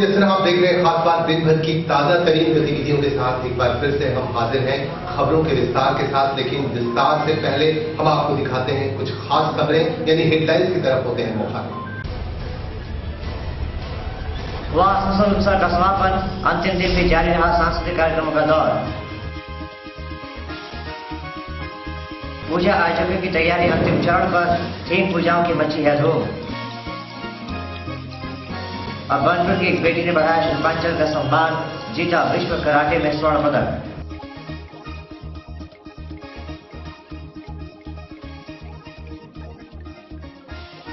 जैसे आप देख रहे हैं खास बात दिन भर की ताजा तरीन गतिविधियों के साथ एक बार फिर से हम हाजिर हैं खबरों के विस्तार के साथ। लेकिन विस्तार से पहले हम आपको दिखाते हैं कुछ खास खबरें, यानी हेडलाइंस की तरफ होते हैं मुखातिब। हुआ आसनसोल उत्सव का समापन, अंतिम दिन भी जारी रहा सांस्कृतिक कार्यक्रमों का दौर। पूजा आयोजकों की तैयारी अंतिम चरण पर, 3 पूजाओं की मची है धूम। अब बनपुर की एक बेटी ने बढ़ाया शिल्पांचल का सम्मान, जीता विश्व कराटे में स्वर्ण पदक।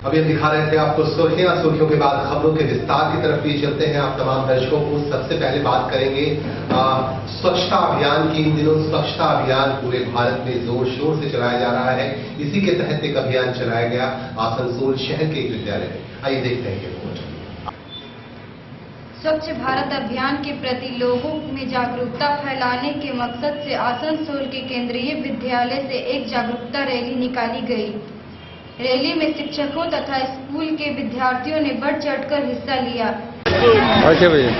अभी हम दिखा रहे थे आपको सुर्खियों के बाद खबरों के विस्तार की तरफ भी चलते हैं आप तमाम दर्शकों को। सबसे पहले बात करेंगे स्वच्छता अभियान की। इन दिनों स्वच्छता अभियान पूरे भारत में जोर शोर से चलाया जा रहा है। इसी के तहत एक अभियान चलाया गया आसनसोल शहर के एक विद्यालय में। आइए देखते हैं ये रिपोर्ट। स्वच्छ भारत अभियान के प्रति लोगों में जागरूकता फैलाने के मकसद से आसनसोल के केंद्रीय विद्यालय से एक जागरूकता रैली निकाली गई। रैली में शिक्षकों तथा स्कूल के विद्यार्थियों ने बढ़ चढ़कर हिस्सा लिया। अच्छा भैया,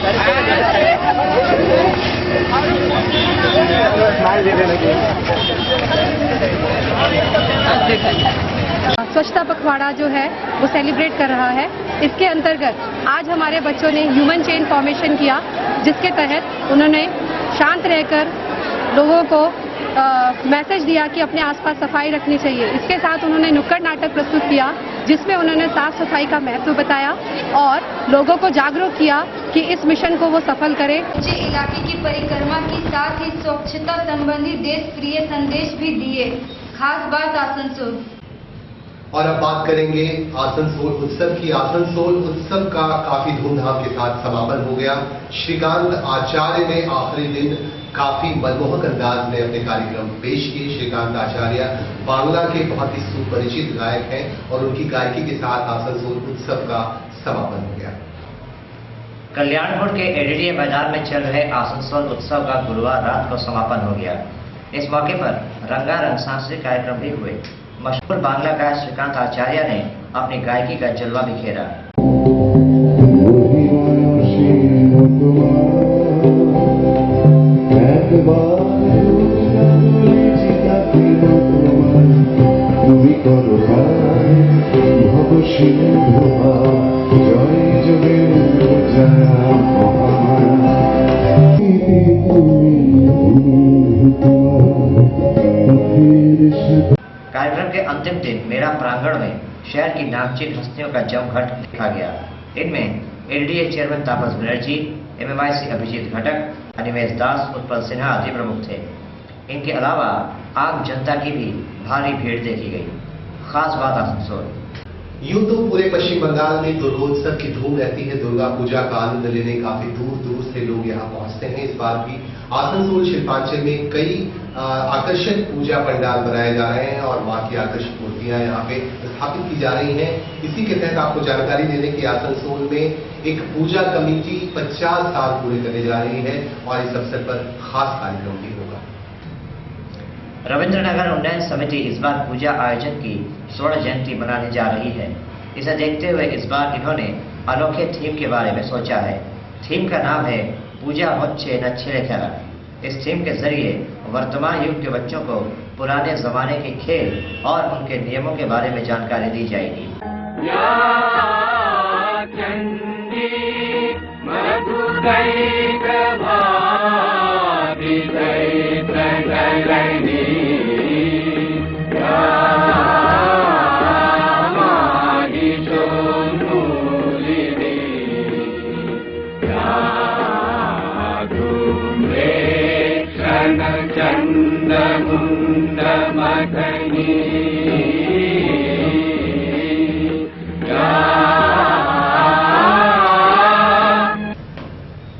स्वच्छता पखवाड़ा जो है वो सेलिब्रेट कर रहा है। इसके अंतर्गत आज हमारे बच्चों ने ह्यूमन चेन फॉर्मेशन किया, जिसके तहत उन्होंने शांत रहकर लोगों को मैसेज दिया कि अपने आसपास सफाई रखनी चाहिए। इसके साथ उन्होंने नुक्कड़ नाटक प्रस्तुत किया, जिसमें उन्होंने साफ सफाई का महत्व बताया और लोगों को जागरूक किया कि इस मिशन को वो सफल करें। ऊंचे इलाके की परिक्रमा के साथ ही स्वच्छता संबंधी देश प्रिय संदेश भी दिए। खास बात आसनसोल। और अब बात करेंगे आसनसोल उत्सव की। आसनसोल उत्सव का काफी धूमधाम के साथ समापन हो गया। श्रीकांत आचार्य ने आखिरी दिन काफी मनमोहक अंदाज में अपने कार्यक्रम पेश किए। श्रीकांत आचार्य बांग्ला के बहुत ही सुपरिचित गायक हैं और उनकी गायकी के साथ आसनसोल उत्सव का समापन हो गया। कल्याणपुर के एडीडीए मैदान में चल रहे आसनसोल उत्सव का गुरुवार रात को समापन हो गया। इस मौके पर रंगारंग सांस्कृतिक कार्यक्रम भी हुए। मशहूर बांग्ला गायक श्रीकांत आचार्य ने अपनी गायकी का जलवा बिखेरा। कार्यक्रम के अंतिम दिन मेरा प्रांगण में शहर की नामचीन हस्तियों का जमघट देखा गया। इनमें एडीडीए चेयरमैन तापस बनर्जी, एमएमआईसी अभिजीत घटक, अनिमेश दास, उत्पल सिन्हा आदि प्रमुख थे। इनके अलावा आम जनता की भी भारी भीड़ देखी गई। खास बात आसनसोल। यूं तो पूरे पश्चिम बंगाल में दुर्गोत्सव की धूम रहती है। दुर्गा पूजा का आनंद लेने काफी दूर दूर से लोग यहाँ पहुंचते हैं। इस बार भी आसनसोल शिल्पांचल में कई आकर्षक पूजा पंडाल बनाए जा रहे हैं और मां की आकर्षक मूर्तियां यहाँ पे स्थापित की जा रही हैं। इसी के तहत आपको जानकारी देने की आसनसोल में एक पूजा कमेटी 50 साल पूरे करने जा रही है और इस अवसर पर खास कार्यक्रम भी होगा। रविंद्रनगर उन्नयन समिति इस बार पूजा आयोजन की स्वर्ण जयंती मनाने जा रही है। इसे देखते हुए इस बार इन्होंने अनोखे थीम के बारे में सोचा है। थीम का नाम है पूजा होच्छे नच्छेलेखेला। इस थीम के जरिए वर्तमान युग के बच्चों को पुराने जमाने के खेल और उनके नियमों के बारे में जानकारी दी जाएगी।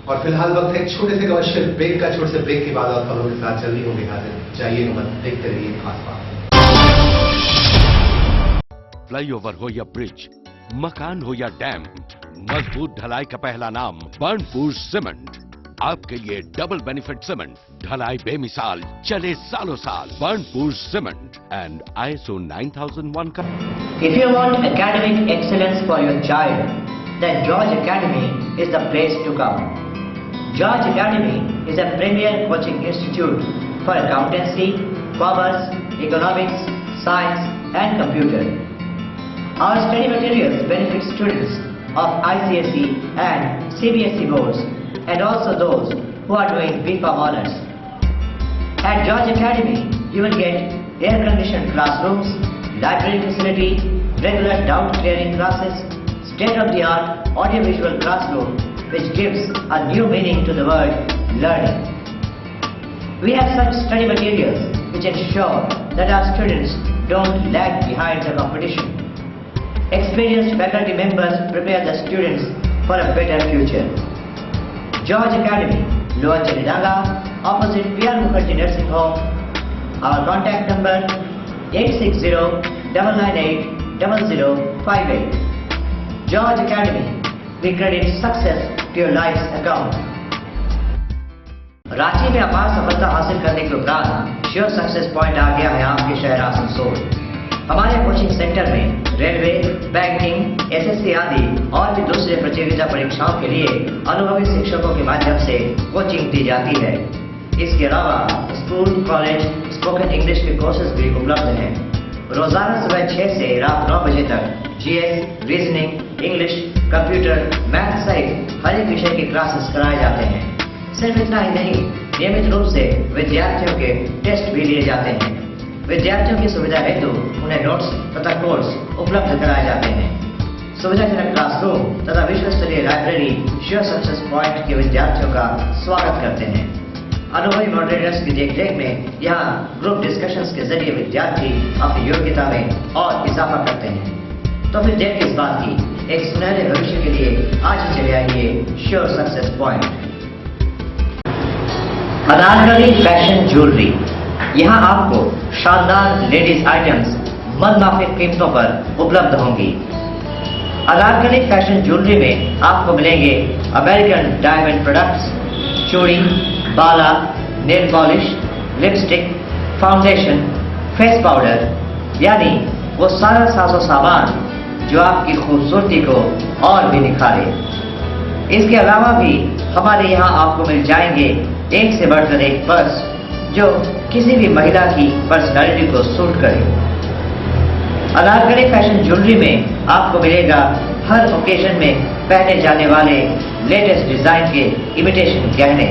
और फिलहाल वक्त है एक छोटे से कमर्शियल ब्रेक का। छोटे से ब्रेक के बाद और खबरों के साथ जल्दी होंगे हाजिर। जाइए मत, देखते रहिए खास बात। फ्लाईओवर हो या ब्रिज, मकान हो या डैम, मजबूत ढलाई का पहला नाम बर्नपुर सीमेंट। आपके लिए डबल बेनिफिट सीमेंट, ढलाई बेमिसाल, चले सालों साल। बर्नपुर सीमेंट एंड ISO 9001 का। If you want academic excellence for your child, then George Academy is the place to come. George Academy is a premier coaching institute for accountancy, commerce, economics, science and computer. Our study materials benefit students of ICSE and CBSE boards and also those who are doing BCom honors. At George Academy, you will get air-conditioned classrooms, library facility, regular doubt clearing classes, state-of-the-art audiovisual classroom which gives a new meaning to the word learning. We have such study materials which ensure that our students don't lag behind the competition. Experienced faculty members prepare the students for a better future. George Academy, Lower Chalidanga, opposite PR Mukherjee Nursing Home. Our contact number 860-998-0058. George Academy, we credit success to your life's account. Ranchi में अपार सफलता हासिल करने के उपरांत sure success point आ गया है आपके शहर आसनसोल। हमारे कोचिंग सेंटर में रेलवे, बैंकिंग, एसएससी आदि और भी दूसरे प्रतियोगिता परीक्षाओं के लिए अनुभवी शिक्षकों के माध्यम से कोचिंग दी जाती है। इसके अलावा स्कूल, कॉलेज, स्पोकन इंग्लिश के कोर्सेज भी उपलब्ध हैं। रोजाना सुबह 6 से रात 9 बजे तक GS, reasoning, English, computer, math सहित हर एक विषय की क्लासेस कराए जाते हैं। सिर्फ इतना ही नहीं, नियमित रूप से विद्यार्थियों के टेस्ट भी लिए जाते हैं। विद्यार्थियों की सुविधा हेतु उन्हें नोट्स तथा कोर्स उपलब्ध कराए जाते हैं। सुविधाजनक क्लासरूम तथा विश्व स्तरीय लाइब्रेरी श्योर सक्सेस पॉइंट के विद्यार्थियों का स्वागत करते हैं। अनुभवी मॉडरेटर्स की देखरेख में यहाँ ग्रुप डिस्कशंस के जरिए विद्यार्थी अपनी योग्यता में और इजाफा करते हैं। तो फिर देर किस बात की, एक सुनहरे भविष्य के लिए आज ही चले आइए sure success point. Anarkali fashion jewellery, यहाँ आपको शानदार लेडीज आइटम्स मनमाफिक कीमतों पर उपलब्ध होंगी। अनारकली फैशन ज्वेलरी में आपको मिलेंगे अमेरिकन डायमंड प्रोडक्ट्स, चूड़ी, बाला, nail polish, lipstick, foundation, face powder, यानी वो सारा साजो सामान जो आपकी खूबसूरती को और भी निखारे। इसके अलावा भी हमारे यहाँ आपको मिल जाएंगे एक से बढ़कर एक पर्स जो किसी भी महिला की पर्सनालिटी को सूट करे। अनारकली फैशन ज्वेलरी में आपको मिलेगा हर ओकेजन में पहने जाने वाले लेटेस्ट डिजाइन के इमिटेशन गहने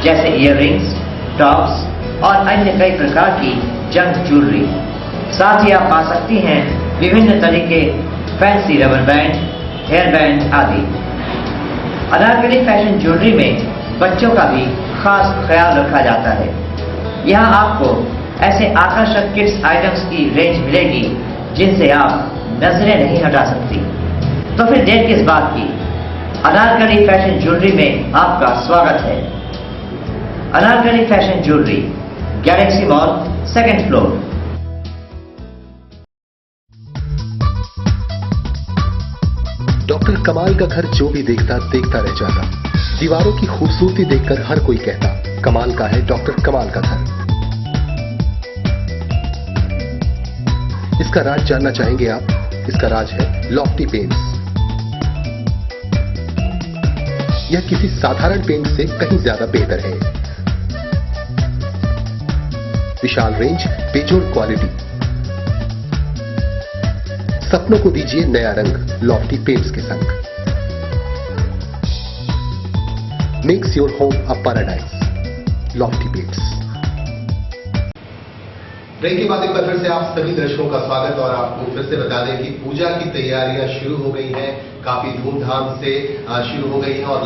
जैसे इयररिंग्स, टॉप्स और अन्य कई प्रकार की जंक ज्वेलरी। साथ ही आप पा सकती हैं विभिन्न तरीके fancy rubber band, hair band आदि। अनारकली फैशन ज्वेलरी में बच्चों का भी खास ख्याल रखा जाता है। यहाँ आपको ऐसे आकर्षक किड्स आइटम्स की रेंज मिलेगी जिनसे आप नजरें नहीं हटा सकती। तो फिर देर किस बात की, अनारकली फैशन ज्वेलरी में आपका स्वागत है। Anarkali fashion jewellery, Galaxy mall, 2nd floor. Doctor कमाल का घर जो भी देखता देखता रह जाता। दीवारों की खूबसूरती देखकर हर कोई कहता, कमाल का है डॉक्टर कमाल का घर। इसका राज जानना चाहेंगे आप? इसका राज है लॉफ्टी पेंट्स। यह किसी साधारण पेंट से कहीं ज्यादा बेहतर है। विशाल रेंज, बेजोड़ क्वालिटी। सपनों को दीजिए नया रंग लॉफ्टी पेंट्स के संग। Makes your home a paradise, Lofty Paints. Break के बाद एक बार फिर से आप सभी दर्शकों का स्वागत। और आपको फिर से बता दें कि पूजा की तैयारियां शुरू हो गई हैं, काफी धूमधाम से शुरू हो गई हैं और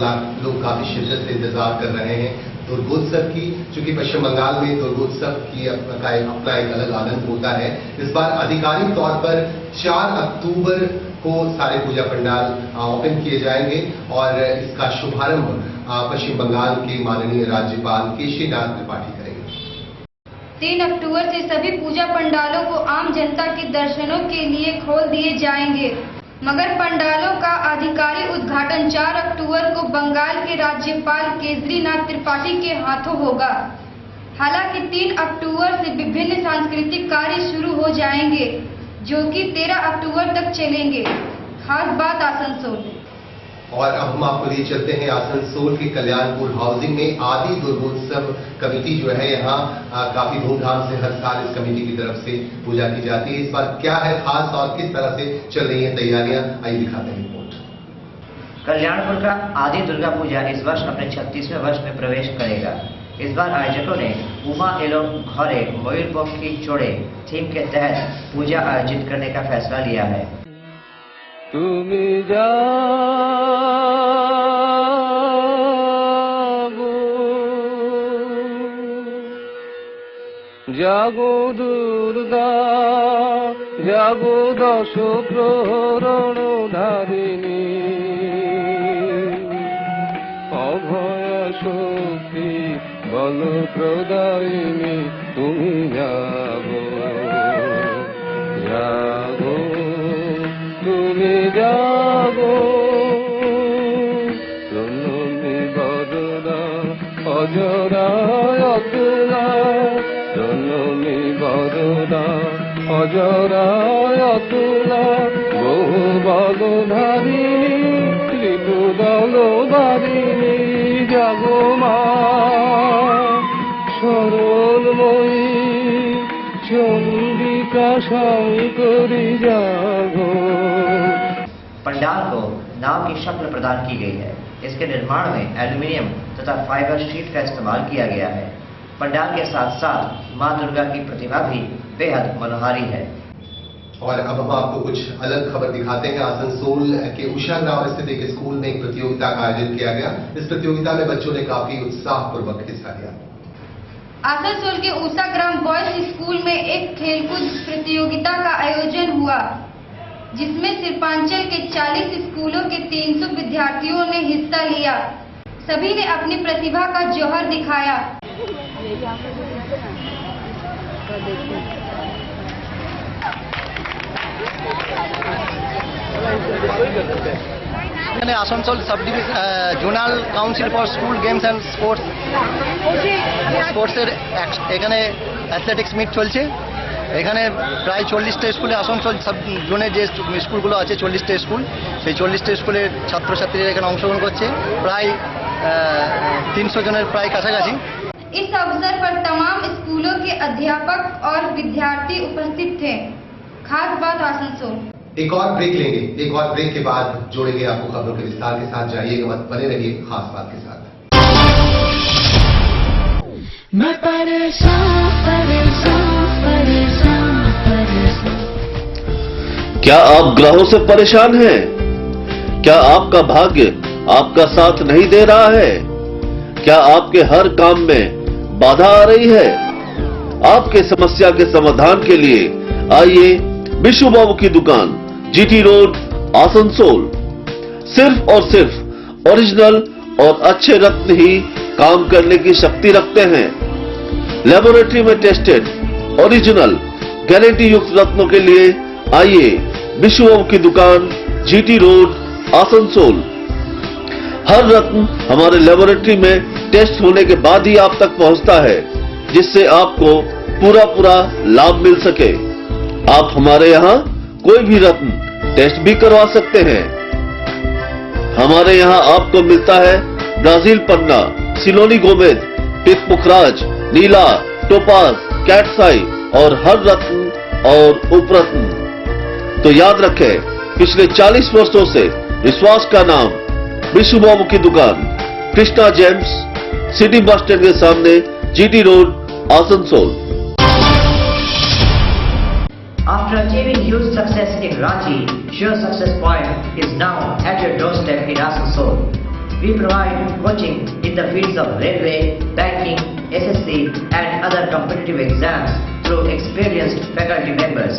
लोग काफी शिद्दत से इंतजार कर रहे हैं दुर्गोत्सव की। चूंकि पश्चिम बंगाल में दुर्गोत्सव की अपना एक अलग आनंद होता है। इस बार आधिकारिक तौर पर 4 अक्टूबर को सारे पूजा पंडाल ओपन किए जाएंगे और इसका शुभारंभ पश्चिम बंगाल के माननीय राज्यपाल केशरीनाथ त्रिपाठी करेंगे। 3 अक्टूबर से सभी पूजा पंडालों को आम जनता के दर्शनों के लिए खोल दिए जाएंगे, मगर पंडालों का आधिकारिक उद्घाटन 4 अक्टूबर को बंगाल के राज्यपाल केशरीनाथ त्रिपाठी के हाथों होगा। हालांकि 3 अक्टूबर से विभिन्न सांस्कृतिक कार्य शुरू हो जाएंगे जो कि 13 अक्टूबर तक चलेंगे। खास बात आसनसोल, और अब हम आपको लिए चलते हैं आसनसोल के कल्याणपुर हाउसिंग में आदि दुर्गोत्सव कमेटी जो है यहाँ काफी धूमधाम से हर साल इस कमेटी की तरफ से पूजा की जाती है। इस बार क्या है खास और किस तरह से चल रही है तैयारियां, आइए दिखाते हैं रिपोर्ट। कल्याणपुर का आदि दुर्गा पूजा इस वर्ष अपने 36वें वर्ष में प्रवेश करेगा। इस बार आयोजकों ने उमा एवं घरे मयूरपंखी चोड़े थीम के तहत पूजा आयोजित करने का फैसला लिया है। তুমি জাগো দুর্গা জাগো দশ প্রহরণ ধারিণী অভয় শক্তি বল প্রদায়িনী তুমি জাগো জাগো তুমি জাগো রণমি বরদা অজরা অতুলা রণমি বরদা অজরা অতুলা বহু বলধারিণী ঋতু দলধারিণী জাগো মা সরলময়ী चंडिका शंकरी जागो। पंडाल को नाव की शक्ल प्रदान की गई है। इसके निर्माण में एल्यूमिनियम तथा फाइबर शीट का इस्तेमाल किया गया है। पंडाल के साथ साथ मां दुर्गा की प्रतिमा भी बेहद मनोहारी है। और अब हम आपको कुछ अलग खबर दिखाते हैं। आसनसोल के उषा ग्राम स्थित एक स्कूल में एक प्रतियोगिता का आयोजन किया गया। इस प्रतियोगिता में बच्चों ने काफी उत्साहपूर्वक हिस्सा लिया। आसनसोल के उषा ग्राम बॉयज स्कूल में एक खेलकूद प्रतियोगिता का आयोजन हुआ, जिसमें शिल्पांचल के 40 स्कूलों के 300 विद्यार्थियों ने हिस्सा लिया। सभी ने अपनी प्रतिभा का जौहर दिखाया। Asansol sub division zonal council for school games and স্পোর্টসের এখানে অ্যাথলেটিক্স মিট চলছে। এখানে প্রায় 40টা স্কুলে আসানসোল সাব জোনে যে স্কুলগুলো আছে 40টা স্কুল, সেই 40টা স্কুলের ছাত্রছাত্রীরা এখানে অংশগ্রহণ করছে। প্রায় 300 জনের প্রায় কাছাকাছি। इस अवसर पर तमाम स्कूलों के अध्यापक और विद्यार्थी उपस्थित थे। खास बात आसनसोल। एक और ब्रेक लेंगे। एक और ब्रेक के बाद जोड़ेंगे आपको खबरों के विस्तार के साथ। जाइएगा मत, बने रहिए खास बात के साथ। मैं परेशान परेशान परेशान परेशान। क्या आप ग्रहों से परेशान हैं? क्या आपका भाग्य आपका साथ नहीं दे रहा है? क्या आपके हर काम में बाधा आ रही है? आपके समस्या के समाधान के लिए आइए विशु बाबू की दुकान, जीटी रोड, आसनसोल। सिर्फ और सिर्फ ओरिजिनल और अच्छे रत्न ही काम करने की शक्ति रखते हैं। लेबोरेटरी में टेस्टेड ओरिजिनल गारंटी युक्त रत्नों के लिए आइए विशु बाबू की दुकान, जीटी रोड, आसनसोल। हर रत्न हमारे लेबोरेटरी में टेस्ट होने के बाद ही आप तक पहुंचता है, जिससे आपको पूरा लाभ मिल सके। आप हमारे यहाँ कोई भी रत्न टेस्ट भी करवा सकते हैं। हमारे यहाँ आपको मिलता है ब्राजील पन्ना, सिलोनी गोमेद, टिप पुखराज, नीला, टोपाज, कैटसाई और हर रत्न और उपरत्न। तो याद रखें, पिछले 40 वर्षों से विश्वास का नाम विशु बाबू की दुकान, Krishna James, city bus stand के सामने, GT road, Asansol. After achieving huge success in Ranchi, Sure Success Point is now at your doorstep in Asansol. We provide coaching in the fields of railway, banking, SSC and other competitive exams through experienced faculty members.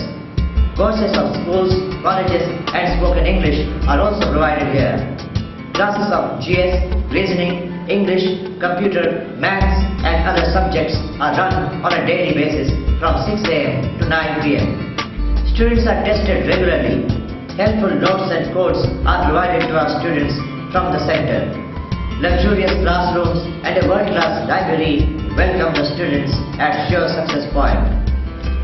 Courses of schools, colleges and spoken English are also provided here. Classes of GS, reasoning, English, computer, maths and other subjects are run on a daily basis from 6 a.m. to 9 p.m. Students are tested regularly. Helpful notes and codes are provided to our students from the center. Luxurious classrooms and a world-class library welcome the students at Sure Success Point.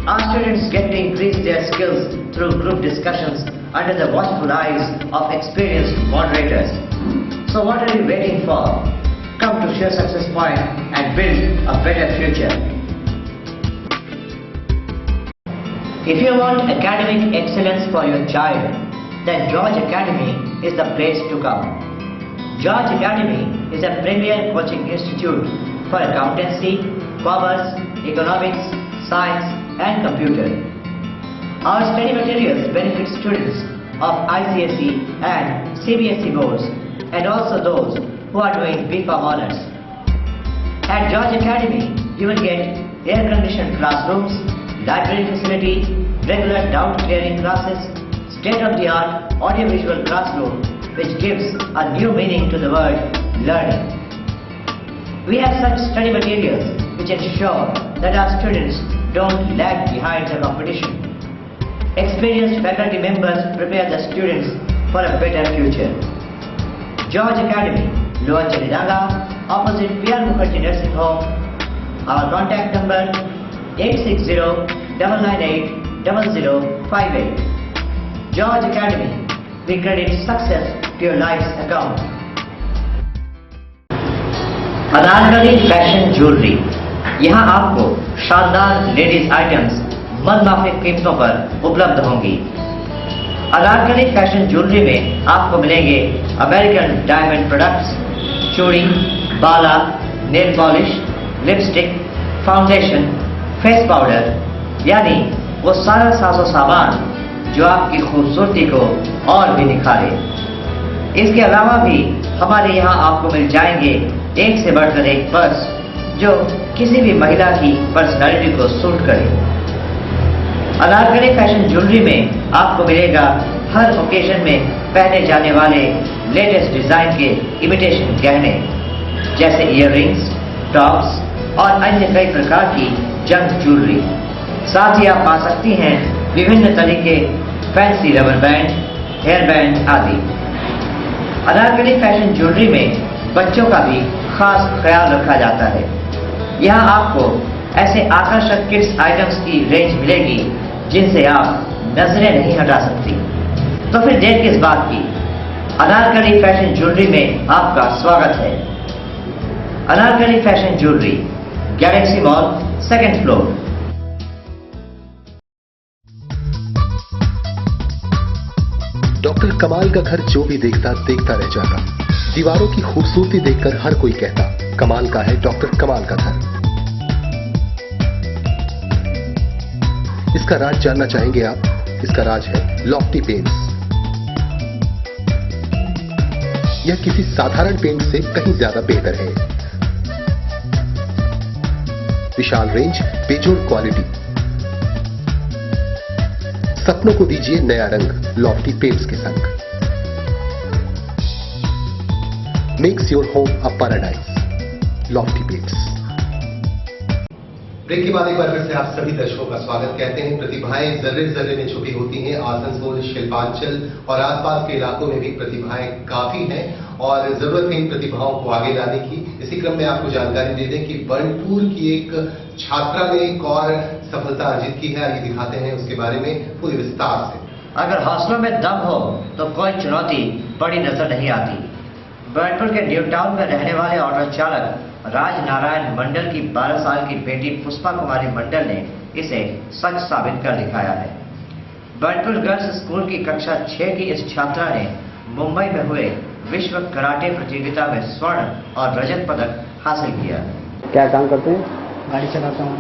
Our students get to increase their skills through group discussions under the watchful eyes of experienced moderators. So what are you waiting for? Come to Share Success Point and build a better future. If you want academic excellence for your child, then George Academy is the place to come. George Academy is a premier coaching institute for accountancy, commerce, economics, science and computer. Our study materials benefit students of ICSE and CBSE boards and also those who are doing BCom honors. At George Academy, you will get air-conditioned classrooms, library facility, regular doubt clearing classes, state-of-the-art audiovisual classroom which gives a new meaning to the word learning. We have such study materials which ensure that our students don't lag behind the competition. Experienced faculty members prepare the students for a better future. George Academy, Lower Chalidanga, opposite PR Mukherjee Nursing Home. Our contact number 860-998-0058. George Academy, we credit success to your life's account. Anarkali fashion jewellery, यहाँ आपको शानदार ladies items मनमाफिक कीमतों पर उपलब्ध होंगी। Anarkali fashion jewellery में आपको मिलेंगे अमेरिकन डायमंड प्रोडक्ट्स, चूड़ी, बाला, nail polish, lipstick, foundation, face powder, यानी वो सारा साजो सामान जो आपकी खूबसूरती को और भी निखारे। इसके अलावा भी हमारे यहाँ आपको मिल जाएंगे एक से बढ़कर एक पर्स जो किसी भी महिला की पर्सनालिटी को सूट करे। अनारकली फैशन ज्वेलरी में आपको मिलेगा हर ओकेजन में पहने जाने वाले लेटेस्ट डिजाइन के इमिटेशन गहने जैसे ईयररिंग्स, टॉप्स और अन्य कई प्रकार की जंग ज्वेलरी। साथ ही आप पा सकती हैं विभिन्न तरह के fancy rubber band, hair band आदि। अनारकली फैशन ज्वेलरी में बच्चों का भी खास ख्याल रखा जाता है। यहाँ आपको ऐसे आकर्षक किड्स आइटम्स की रेंज मिलेगी जिनसे आप नजरें नहीं हटा सकती। तो फिर देर किस बात की, अनारकली फैशन ज्वेलरी में आपका स्वागत है। Anarkali fashion jewellery, Galaxy mall, 2nd floor. Doctor कमाल का घर जो भी देखता देखता रह जाता। दीवारों की खूबसूरती देखकर हर कोई कहता कमाल का है डॉक्टर कमाल का घर। इसका राज जानना चाहेंगे आप? इसका राज है लॉफ्टी पेंट्स। यह किसी साधारण पेंट से कहीं ज्यादा बेहतर है। विशाल रेंज, बेजोड़ क्वालिटी। सपनों को दीजिए नया रंग लॉफ्टी पेंट्स के संग। Makes your home a paradise, Lofty Paints. Break के बाद एक बार फिर से आप सभी दर्शकों का स्वागत कहते हैं। प्रतिभाएं जर्रे जर्रे में छुपी होती हैं। आसनसोल, शिल्पांचल और आसपास के इलाकों में भी प्रतिभाएं काफी हैं और जरूरत है इन प्रतिभाओं को आगे लाने की। इसी क्रम में आपको जानकारी दे दें कि बर्नपुर की एक छात्रा ने एक और सफलता अर्जित की है। आइए दिखाते हैं उसके बारे में पूरी विस्तार से। अगर हौसलों में दम हो तो कोई चुनौती बड़ी नजर नहीं आती। बर्नपुर के न्यू टाउन में रहने वाले ऑटो चालक राज नारायण मंडल की 12 साल की बेटी पुष्पा कुमारी मंडल ने इसे सच साबित कर दिखाया है। बर्नपुर गर्ल्स स्कूल की कक्षा 6 की इस छात्रा ने मुंबई में हुए विश्व कराटे प्रतियोगिता में स्वर्ण और रजत पदक हासिल किया। क्या काम करते हैं? गाड़ी चलाता हूँ।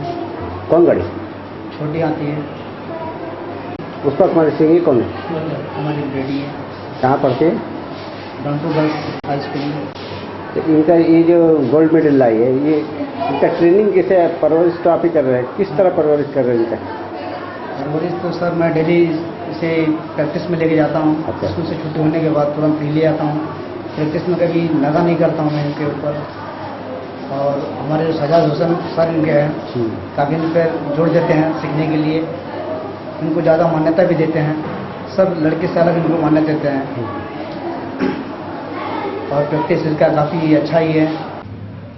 कौन गाड़ी? छोटी आती है। पुष्पा कुमारी सिंह कौन है? हमारी बेटी है। कहाँ पढ़ते हैं? Burnpur girls high school. तो इनका ये जो गोल्ड मेडल लाई है, ये इनका ट्रेनिंग कैसे परवरिश तो आप ही कर रहे हैं, किस तरह परवरिश कर रहे हैं इनका? परवरिश तो सर मैं डेली इसे प्रैक्टिस में लेके जाता हूँ। अच्छा। स्कूल से छुट्टी होने के बाद तुरंत ले आता हूँ। प्रैक्टिस में कभी नगा नहीं करता हूँ मैं इनके ऊपर। और हमारे जो सजाद हुसैन सर इनके हैं, काफ़ी इन पर जोर देते हैं सीखने के लिए। इनको ज़्यादा मान्यता भी देते हैं। सब लड़के से अलग इनको मान्यता देते हैं और प्रैक्टिस इसका काफ़ी अच्छा ही है।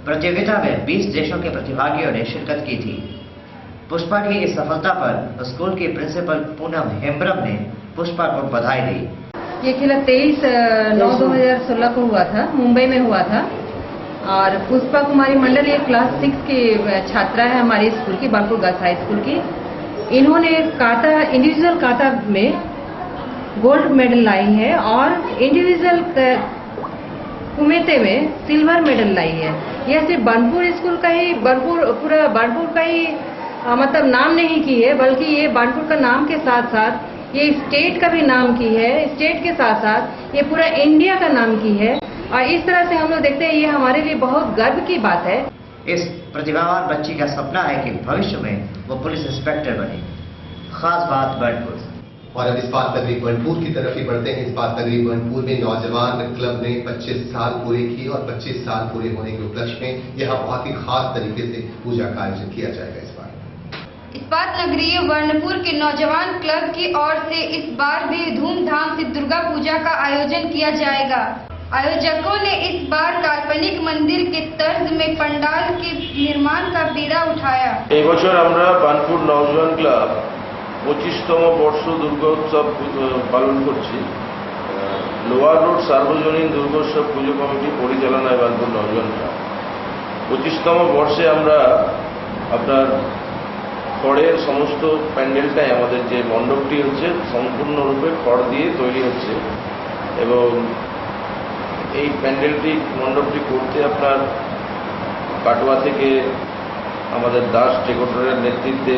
प्रतियोगिता में 20 देशों के प्रतिभागियों ने शिरकत की थी। पुष्पा की इस सफलता पर स्कूल की प्रिंसिपल पूनम हेम्ब्रम ने पुष्पा को बधाई दी। ये खेल 23/9/2016 को हुआ था, मुंबई में हुआ था। और पुष्पा कुमारी मंडल ये क्लास 6 की छात्रा है हमारे स्कूल की, बानपुर गर्ल्स हाई स्कूल की। इन्होंने काटा इंडिविजुअल काटा में गोल्ड मेडल लाई है और इंडिविजुअल कुमेते में सिल्वर मेडल लाई है। यह सिर्फ बानपुर स्कूल का ही, पूरा बानपुर का ही मतलब नाम नहीं की है, बल्कि ये बानपुर का नाम के साथ साथ ये स्टेट का भी नाम की है। स्टेट के साथ साथ ये पूरा इंडिया का नाम की है। और इस तरह से हम लोग देखते हैं, ये हमारे लिए बहुत गर्व की बात है। इस प्रतिभावान बच्ची का सपना है कि भविष्य में वो पुलिस इंस्पेक्टर बने। खास बात बर्नपुर। और अब इस बात नगरी बर्नपुर की तरफ ही बढ़ते हैं। इस बात नगरी बर्नपुर में नौजवान क्लब ने 25 साल पूरे किए और 25 साल पूरे होने के उपलक्ष्य में यहाँ बहुत ही खास तरीके से पूजा का आयोजन किया जाएगा। इस बात नगरीय बर्नपुर के नौजवान क्लब की ओर से इस बार भी धूमधाम से दुर्गा पूजा का आयोजन किया जाएगा। आयोजकों ने इस बार काल्पनिक मंदिर के तर्ज में पंडाल के निर्माण का बीड़ा उठाया। এই বছর আমরা বানপুর নওজোয়ান ক্লাব 25তম বর্ষ দুর্গোৎসব পালন করছি। লোয়ার রোড সার্বজনীন দুর্গোৎসব পুজো কমিটি পরিচালনায় বানপুর নওজোয়ান ক্লাব 25তম বর্ষে আমরা আপনার খড়ের সমস্ত প্যান্ডেলটাই আমাদের যে মণ্ডপটি হচ্ছে সম্পূর্ণরূপে খড় দিয়ে তৈরি হচ্ছে এবং এই প্যান্ডেলটি মণ্ডপটি করতে আপনার কাটোয়া থেকে আমাদের দাস ডেকোরেটরের নেতৃত্বে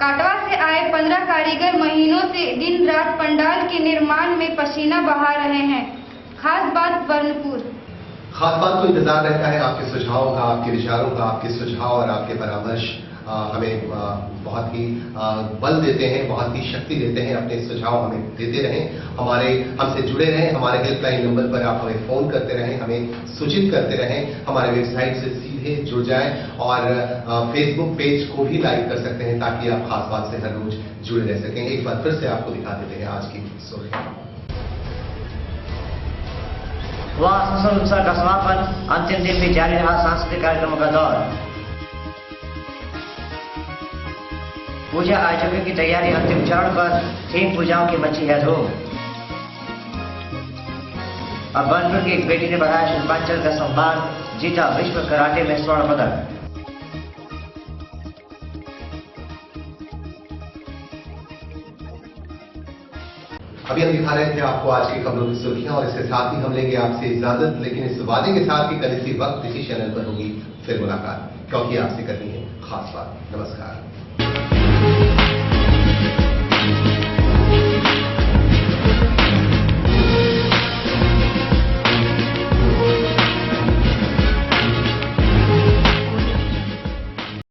काटवा से आए 15 कारीगर महीनों से दिन रात पंडाल के निर्माण में पसीना बहा रहे हैं। खास बात बर्नपुर। खास बात को इंतजार रहता है आपके सुझावों का, आपके विचारों का। आपके सुझाव और आपके परामर्श हमें बहुत ही बल देते हैं, बहुत ही शक्ति देते हैं। अपने सुझाव हमें देते रहें, हमसे जुड़े रहें। हमारे हेल्पलाइन नंबर पर आप हमें फोन करते रहें, हमें सूचित करते रहें। हमारे वेबसाइट से सीधे जुड़ जाएं और फेसबुक पेज को भी लाइक कर सकते हैं ताकि आप खास बात से हर रोज जुड़े रह सकें। एक बार फिर से आपको दिखा देते हैं आज की सुर्खियां। हुआ आसनसोल उत्सव का समापन। अंतिम दिन भी जारी रहा सांस्कृतिक कार्यक्रमों का दौर। पूजा आयोजकों की तैयारी अंतिम चरण पर। थीम पूजाओं की मची है धूम। अब बर्नपुर की एक बेटी ने बढ़ाया शिल्पांचल का सम्मान, जीता विश्व कराटे में स्वर्ण पदक। अभी हम दिखा रहे थे आपको आज की खबरों की सुर्खियां और इसके साथ ही हम लेंगे आपसे इजाजत, लेकिन इस वादे के साथ कि कल इसी वक्त इसी चैनल पर होगी फिर मुलाकात, क्योंकि आपसे करनी है खास बात। नमस्कार।